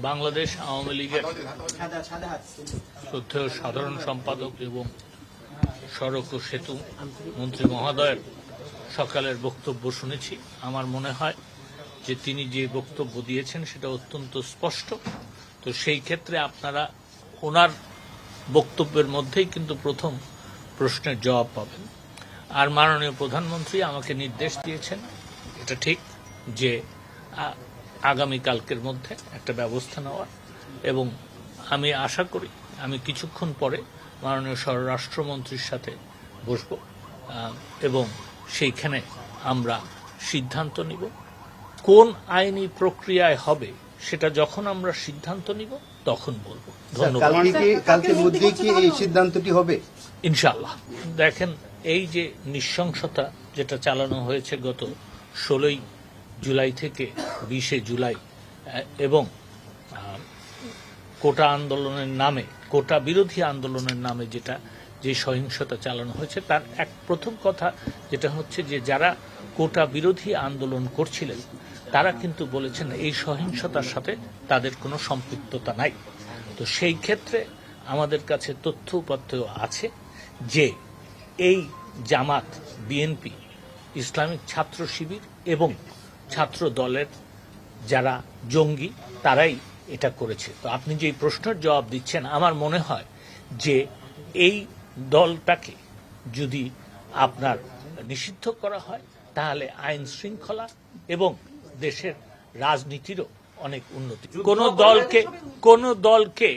বাংলাদেশ আওয়ামী লীগের শ্রদ্ধেয় সাধারণ সম্পাদক এবং সড়ক ও সেতু মন্ত্রী মহোদয়ের সকালের বক্তব্য শুনেছি। আমার মনে হয় যে তিনি যে বক্তব্য দিয়েছেন সেটা অত্যন্ত স্পষ্ট। তো সেই ক্ষেত্রে আপনারা ওনার বক্তব্যের মধ্যেই কিন্তু প্রথম প্রশ্নের জবাব পাবেন। আর মাননীয় প্রধানমন্ত্রী আমাকে নির্দেশ দিয়েছেন, এটা ঠিক, যে আগামীকালকের মধ্যে একটা ব্যবস্থা নেওয়ার, এবং আমি আশা করি আমি কিছুক্ষণ পরে মাননীয় স্বরাষ্ট্রমন্ত্রীর সাথে বসব এবং সেইখানে আমরা সিদ্ধান্ত নিব কোন আইনি প্রক্রিয়ায় হবে। সেটা যখন আমরা সিদ্ধান্ত নিব তখন বলবো। ধন্যবাদ। কালকের মধ্যে কি এই সিদ্ধান্তটি হবে? ইনশাআল্লাহ। দেখেন, এই যে নৃশংসতা যেটা চালানো হয়েছে গত 16ই জুলাই থেকে 20শে জুলাই, এবং কোটা আন্দোলনের নামে, কোটা বিরোধী আন্দোলনের নামে যে সহিংসতা চালানো হয়েছে, তার প্রথম কথা যেটা হচ্ছে যে যারা কোটা বিরোধী আন্দোলন করছিলেন তারা কিন্তু বলেছেন এই সহিংসতার সাথে তাদের কোনো সম্পৃক্ততা নাই। তো সেই ক্ষেত্রে আমাদের কাছে তথ্য উপাত্ত আছে যে এই জামাত, বিএনপি, ইসলামিক ছাত্র শিবির এবং ছাত্র দলের যারা জঙ্গি তারাই এটা করেছে। তো আপনি যে প্রশ্নের জবাব দিচ্ছেন, আমার মনে হয় যে এই দলটাকে যদি আপনার নিষিদ্ধ করা হয় তাহলে আইন শৃঙ্খলা এবং দেশের রাজনীতিরও অনেক উন্নতি। কোন দলকে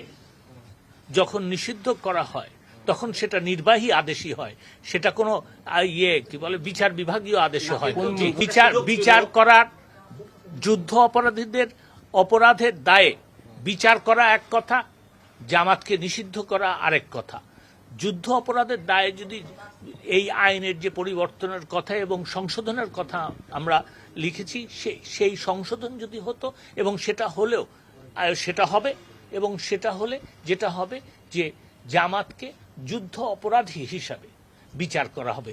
যখন নিষিদ্ধ করা হয় তখন সেটা নির্বাহী আদেশই হয়, সেটা কোনো বিচার বিভাগীয় আদেশে হয়। বিচার করার, যুদ্ধ অপরাধীদের অপরাধের দায়ে বিচার করা এক কথা, জামাতকে নিষিদ্ধ করা আরেক কথা। যুদ্ধ অপরাধের দায়ে যদি এই আইনের যে পরিবর্তনের কথা এবং সংশোধনের কথা আমরা লিখেছি, সেই সংশোধন যদি হতো এবং সেটা হলেও সেটা হবে, এবং সেটা হলে যেটা হবে যে জামাতকে যুদ্ধ অপরাধী হিসাবে বিচার করা হবে।